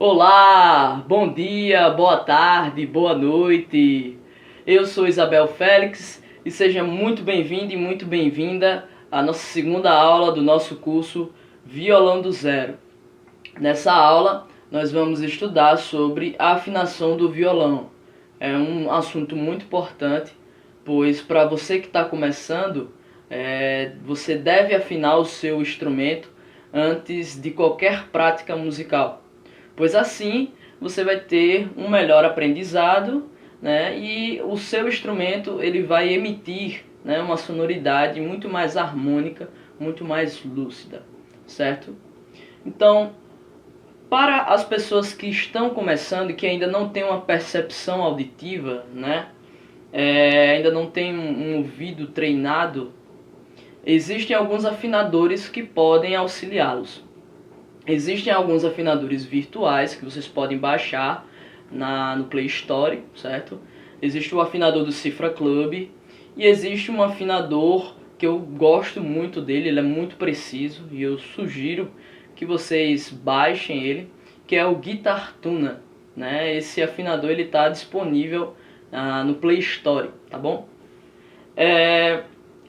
Olá, bom dia, boa tarde, boa noite. Eu sou Isabel Félix e seja muito bem-vindo e muito bem-vinda à nossa segunda aula do nosso curso Violão do Zero. Nessa aula, nós vamos estudar sobre a afinação do violão. É um assunto muito importante, pois para você que está começando, você deve afinar o seu instrumento antes de qualquer prática musical. Pois assim você vai ter um melhor aprendizado, né? E o seu instrumento ele vai emitir, né, uma sonoridade muito mais harmônica, muito mais lúcida, certo? Então, para as pessoas que estão começando e que ainda não têm uma percepção auditiva, né? Ainda não tem um ouvido treinado, existem alguns afinadores que podem auxiliá-los. Existem alguns afinadores virtuais que vocês podem baixar no Play Store, certo? Existe o afinador do Cifra Club e existe um afinador que eu gosto muito dele, ele é muito preciso e eu sugiro que vocês baixem ele, que é o Guitar Tuna, né? Esse afinador ele está disponível no Play Store, tá bom?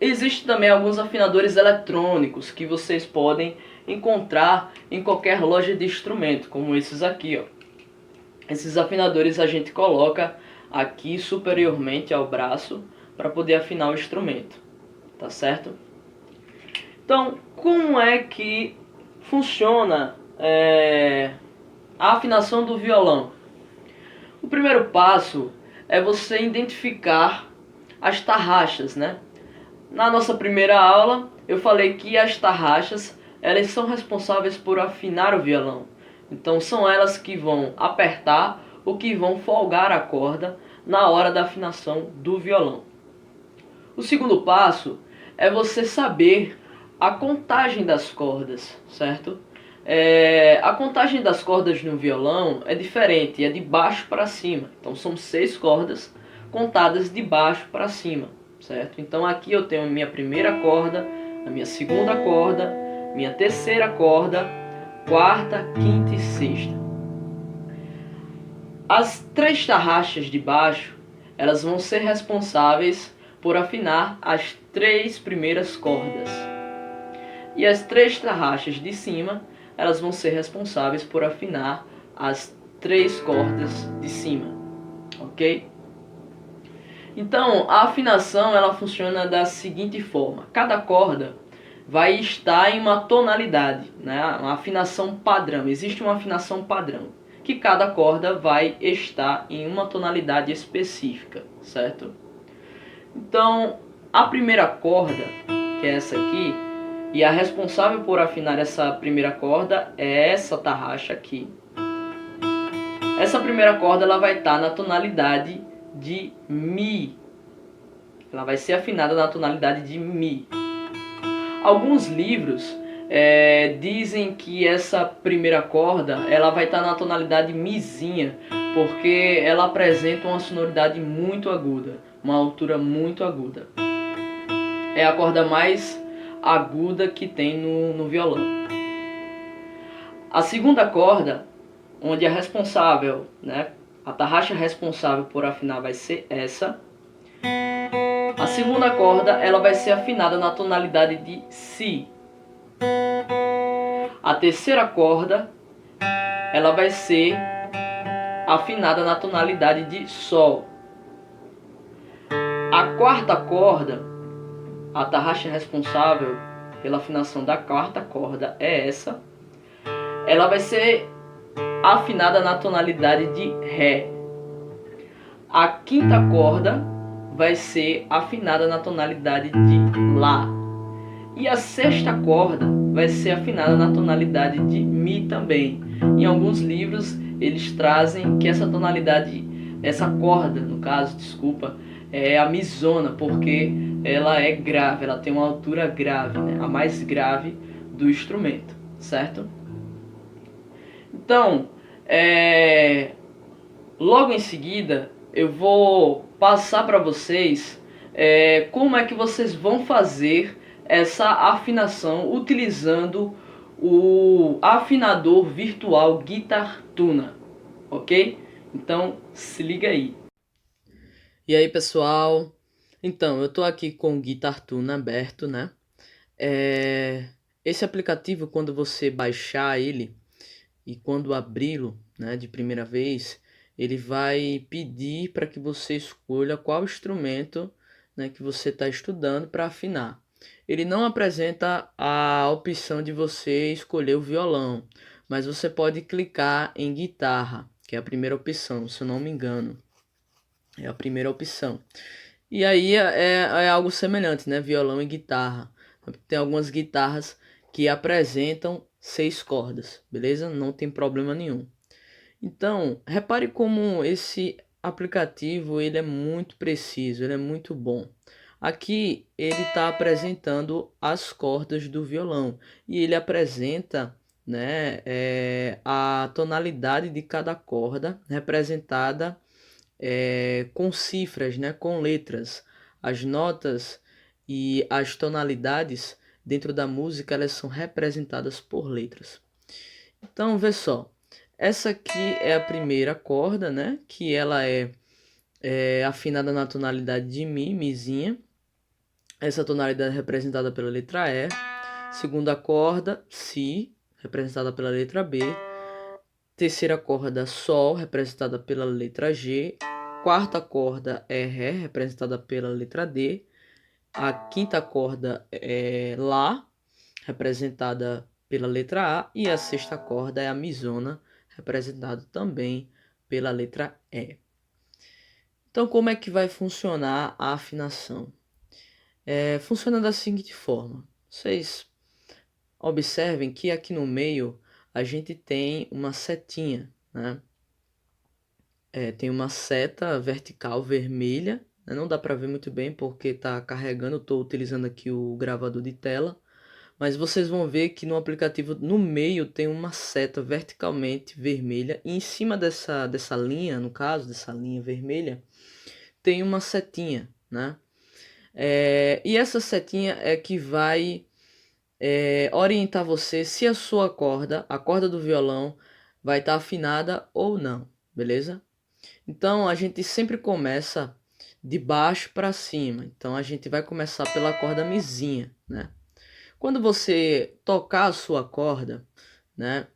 Existem também alguns afinadores eletrônicos que vocês podem encontrar em qualquer loja de instrumento, como esses aqui, ó. Esses afinadores a gente coloca aqui superiormente ao braço para poder afinar o instrumento, tá certo? Então, como é que funciona a afinação do violão? O primeiro passo é você identificar as tarraxas, né? Na nossa primeira aula, eu falei que as tarraxas elas são responsáveis por afinar o violão. Então são elas que vão apertar ou que vão folgar a corda na hora da afinação do violão. O segundo passo é você saber a contagem das cordas, certo? A contagem das cordas no violão é diferente, é de baixo para cima. Então são 6 cordas contadas de baixo para cima, certo? Então aqui eu tenho a minha primeira corda, a minha segunda corda, minha terceira corda, quarta, quinta e sexta. As 3 tarraxas de baixo, elas vão ser responsáveis por afinar as 3 primeiras cordas. E as 3 tarraxas de cima, elas vão ser responsáveis por afinar as 3 cordas de cima, ok? Então, a afinação ela funciona da seguinte forma: cada corda vai estar em uma tonalidade, né? Uma afinação padrão. Existe uma afinação padrão, que cada corda vai estar em uma tonalidade específica, certo? Então, a primeira corda, que é essa aqui, e a responsável por afinar essa primeira corda é essa tarraxa aqui. Essa primeira corda ela vai estar na tonalidade de Mi. Ela vai ser afinada na tonalidade de Mi. Alguns livros dizem que essa primeira corda ela vai estar na tonalidade Mizinha, porque ela apresenta uma sonoridade muito aguda, uma altura muito aguda. É a corda mais aguda que tem no violão. A segunda corda, onde a responsável, né, a tarraxa responsável por afinar vai ser essa. A segunda corda ela vai ser afinada na tonalidade de Si. A terceira corda ela vai ser afinada na tonalidade de Sol. A quarta corda, a tarraxa responsável pela afinação da quarta corda é essa. Ela vai ser afinada na tonalidade de Ré. A quinta corda vai ser afinada na tonalidade de Lá. E a sexta corda vai ser afinada na tonalidade de Mi também. Em alguns livros eles trazem que essa tonalidade, essa corda, no caso, desculpa, é a mizona, porque ela é grave, ela tem uma altura grave, né? A mais grave do instrumento, certo? Então, logo em seguida eu vou passar para vocês como é que vocês vão fazer essa afinação utilizando o afinador virtual Guitar Tuner, ok? Então se liga aí. E aí pessoal, então eu tô aqui com o Guitar Tuner aberto, né? Esse aplicativo, quando você baixar ele e quando abri-lo, né, de primeira vez, ele vai pedir para que você escolha qual instrumento, né, que você está estudando para afinar. Ele não apresenta a opção de você escolher o violão, mas você pode clicar em guitarra, que é a primeira opção, se eu não me engano. É a primeira opção. E aí é algo semelhante, né? Violão e guitarra. Tem algumas guitarras que apresentam 6 cordas, beleza? Não tem problema nenhum. Então, repare como esse aplicativo ele é muito preciso, ele é muito bom. Aqui ele está apresentando as cordas do violão e ele apresenta, né, a tonalidade de cada corda representada com cifras, né, com letras. As notas e as tonalidades dentro da música elas são representadas por letras. Então, vê só. Essa aqui é a primeira corda, né? Que ela é afinada na tonalidade de Mi, Mizinha. Essa tonalidade é representada pela letra E. Segunda corda, Si, representada pela letra B. Terceira corda, Sol, representada pela letra G. Quarta corda é Ré, representada pela letra D. A quinta corda é Lá, representada pela letra A. E a sexta corda é a Mizona, representada também pela letra E. Então, como é que vai funcionar a afinação? Funciona da seguinte forma. Vocês observem que aqui no meio a gente tem uma setinha, né? Tem uma seta vertical vermelha, né? Não dá para ver muito bem porque está carregando, estou utilizando aqui o gravador de tela, mas vocês vão ver que no aplicativo no meio tem uma seta verticalmente vermelha e em cima dessa linha, no caso dessa linha vermelha, tem uma setinha, né? E essa setinha é que vai orientar você se a sua corda, a corda do violão, vai estar afinada ou não, beleza? Então a gente sempre começa de baixo para cima. Então a gente vai começar pela corda mizinha, né? Quando você tocar a sua corda, né?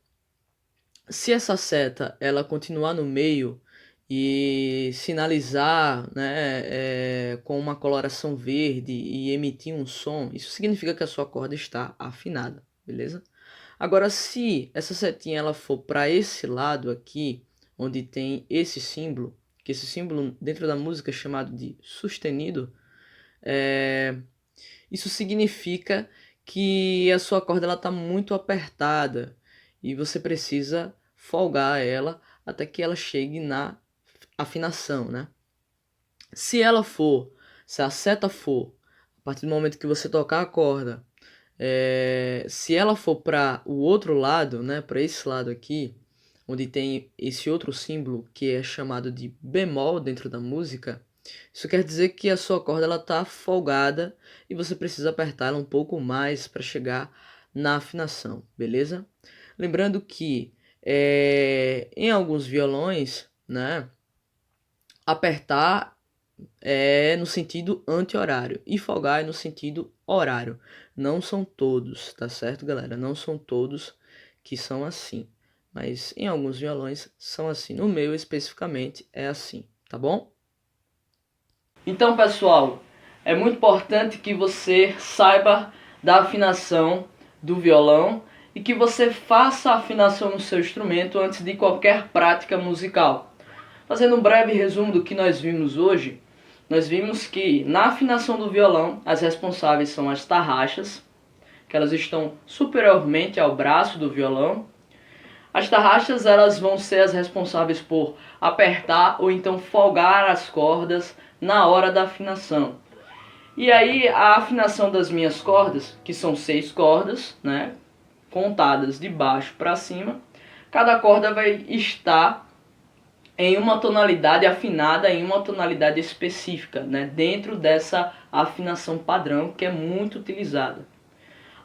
Se essa seta ela continuar no meio e sinalizar, né, com uma coloração verde e emitir um som, isso significa que a sua corda está afinada, beleza? Agora, se essa setinha ela for para esse lado aqui, onde tem esse símbolo, que esse símbolo dentro da música é chamado de sustenido, isso significa que a sua corda está muito apertada e você precisa folgar ela até que ela chegue na afinação, né? Se a seta for, a partir do momento que você tocar a corda, se ela for para o outro lado, né, para esse lado aqui, onde tem esse outro símbolo que é chamado de bemol dentro da música, isso quer dizer que a sua corda ela está folgada e você precisa apertar ela um pouco mais para chegar na afinação, beleza? Lembrando que em alguns violões, né, apertar é no sentido anti-horário e folgar é no sentido horário. Não são todos, tá certo, galera? Não são todos que são assim, mas em alguns violões são assim. No meu especificamente é assim, tá bom? Então, pessoal, é muito importante que você saiba da afinação do violão e que você faça a afinação no seu instrumento antes de qualquer prática musical. Fazendo um breve resumo do que nós vimos hoje, nós vimos que na afinação do violão as responsáveis são as tarraxas, que elas estão superiormente ao braço do violão. As tarraxas elas vão ser as responsáveis por apertar ou então folgar as cordas na hora da afinação. E aí a afinação das minhas cordas, que são 6 cordas, né, contadas de baixo para cima, cada corda vai estar em uma tonalidade afinada, em uma tonalidade específica, né, dentro dessa afinação padrão que é muito utilizada.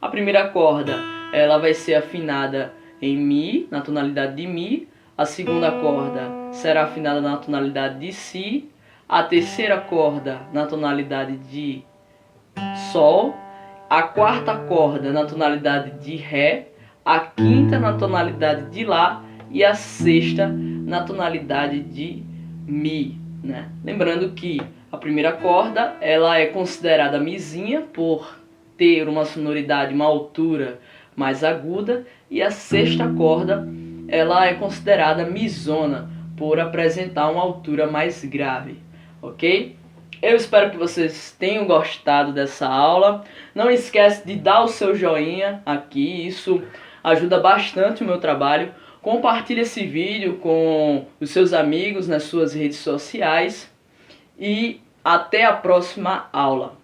A primeira corda ela vai ser afinada em Mi, na tonalidade de Mi. A segunda corda será afinada na tonalidade de Si. A terceira corda na tonalidade de Sol. A quarta corda na tonalidade de Ré. A quinta na tonalidade de Lá. E a sexta na tonalidade de Mi, né? Lembrando que a primeira corda ela é considerada mizinha por ter uma sonoridade, uma altura mais aguda, e a sexta corda ela é considerada mizona por apresentar uma altura mais grave, ok? Eu espero que vocês tenham gostado dessa aula. Não esquece de dar o seu joinha aqui, isso ajuda bastante o meu trabalho. Compartilhe esse vídeo com os seus amigos nas suas redes sociais e até a próxima aula.